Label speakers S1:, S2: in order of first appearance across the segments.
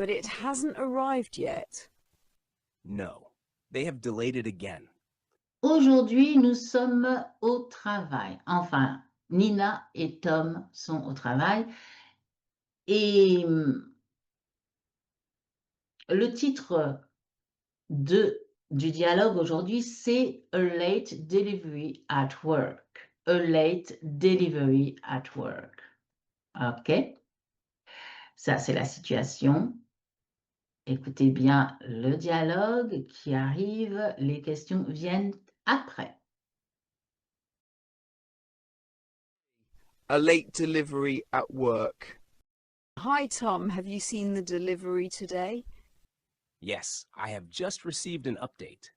S1: but it hasn't arrived yet.
S2: No, they have delayed it again.
S3: Aujourd'hui, nous sommes au travail. Enfin, Nina et Tom sont au travail. Et le titre du dialogue aujourd'hui, c'est A Late Delivery at Work. A Late Delivery at Work. OK? Ça, c'est la situation. Écoutez bien le dialogue qui arrive. Les questions viennent après.
S4: A late delivery at work.
S1: Hi, Tom. Have you seen the delivery today?
S2: Yes, I have just received an update.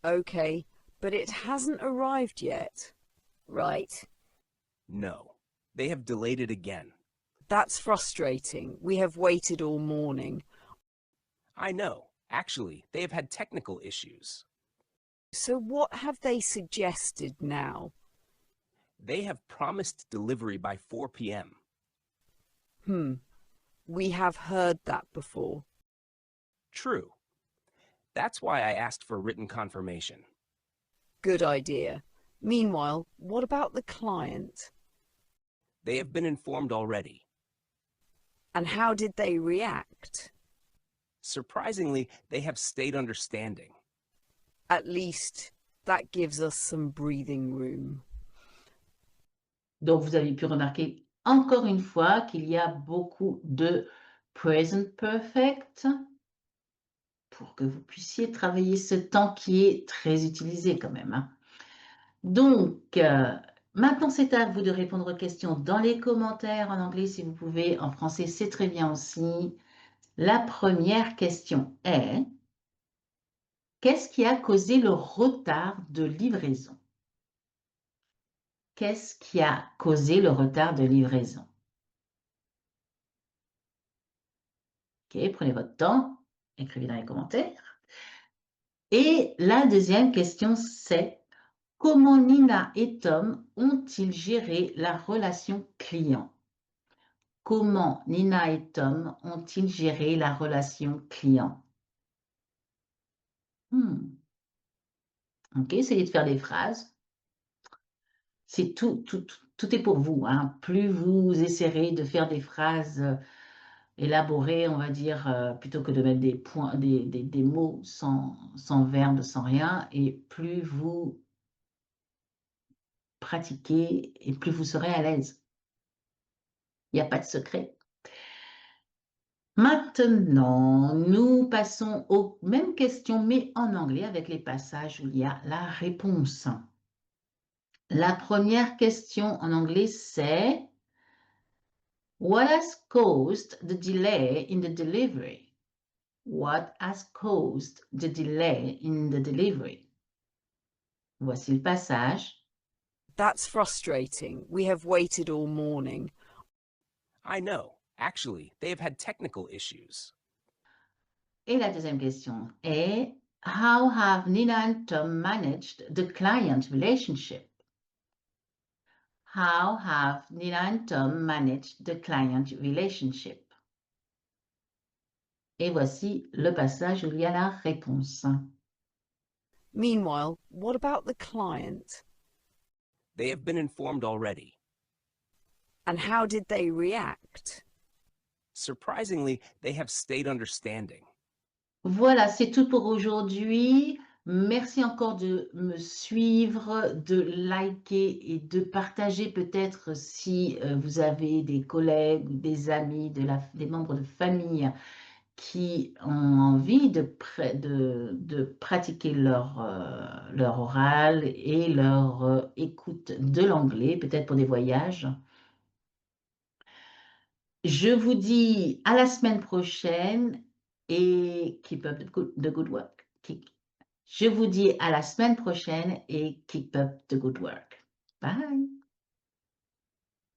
S1: Okay, but it hasn't arrived yet.
S5: Right.
S2: No, they have delayed it again.
S1: That's frustrating. We have waited all morning.
S2: I know. Actually, they have had technical issues.
S1: So what have they suggested now?
S2: They have promised delivery by 4 p.m.
S1: We have heard that before.
S2: True. That's why I asked for written confirmation.
S1: Good idea. Meanwhile, what about the client?
S2: They have been informed already.
S1: And how did they react?
S2: Surprisingly, they have stayed understanding.
S1: At least that gives us some breathing room.
S3: Donc, vous avez pu remarquer encore une fois qu'il y a beaucoup de present perfect pour que vous puissiez travailler ce temps qui est très utilisé quand même, hein. Donc, maintenant, c'est à vous de répondre aux questions dans les commentaires en anglais si vous pouvez. En français, c'est très bien aussi. La première question est: qu'est-ce qui a causé le retard de livraison? Qu'est-ce qui a causé le retard de livraison? Ok, prenez votre temps, écrivez dans les commentaires. Et la deuxième question, c'est: comment Nina et Tom ont-ils géré la relation client? Comment Nina et Tom ont-ils géré la relation client? Ok, essayez de faire des phrases. C'est tout est pour vous, hein. Plus vous essaierez de faire des phrases élaborées, on va dire, plutôt que de mettre des points, des mots sans verbe, sans rien, et plus vous pratiquez et plus vous serez à l'aise. Il n'y a pas de secret. Maintenant, nous passons aux mêmes questions, mais en anglais, avec les passages où il y a la réponse. La première question en anglais, c'est: what has caused the delay in the delivery? What has caused the delay in the delivery? Voici le passage.
S1: That's frustrating. We have waited all morning.
S2: I know. Actually, they have had technical issues.
S3: Et la deuxième question est: how have Nina and Tom managed the client relationship? How have Nina and Tom managed the client relationship? Et voici le passage où il y a la réponse.
S1: Meanwhile, what about the client?
S2: They have been informed already.
S1: And how did they react?
S2: Surprisingly, they have stayed understanding.
S3: Voilà, c'est tout pour aujourd'hui. Merci encore de me suivre, de liker et de partager peut-être si vous avez des collègues ou des amis, des membres de famille qui ont envie de pratiquer leur oral et leur écoute de l'anglais, peut-être pour des voyages. Je vous dis à la semaine prochaine et keep up the good work. Je vous dis à la semaine prochaine et keep up the good work. Bye.